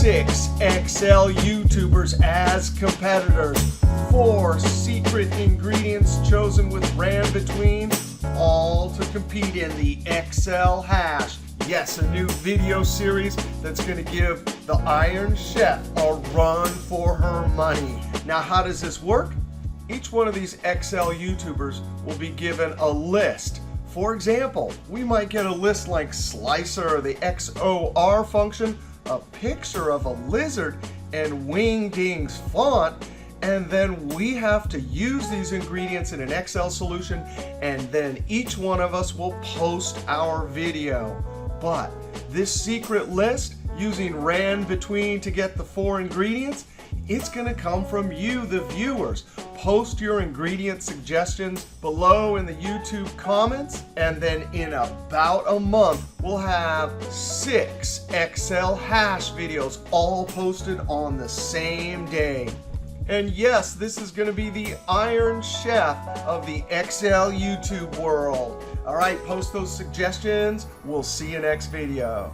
6 Excel YouTubers as competitors. 4 secret ingredients chosen with rand between, all to compete in the Excel hash. Yes, a new video series that's going to give the Iron Chef a run for her money. Now, how does this work? Each one of these Excel YouTubers will be given a list. For example, we might get a list like Slicer or the XOR function, a picture of a lizard, and Wingding's font. And then we have to use these ingredients in an Excel solution, and then each one of us will post our video. But this secret list, using rand between to get the 4 ingredients, it's going to come from you, the viewers. Post your ingredient suggestions below in the YouTube comments, and then in about a month, we'll have 6 Excel hash videos all posted on the same day. And yes, this is going to be the Iron Chef of the Excel YouTube world. All right, post those suggestions. We'll see you next video.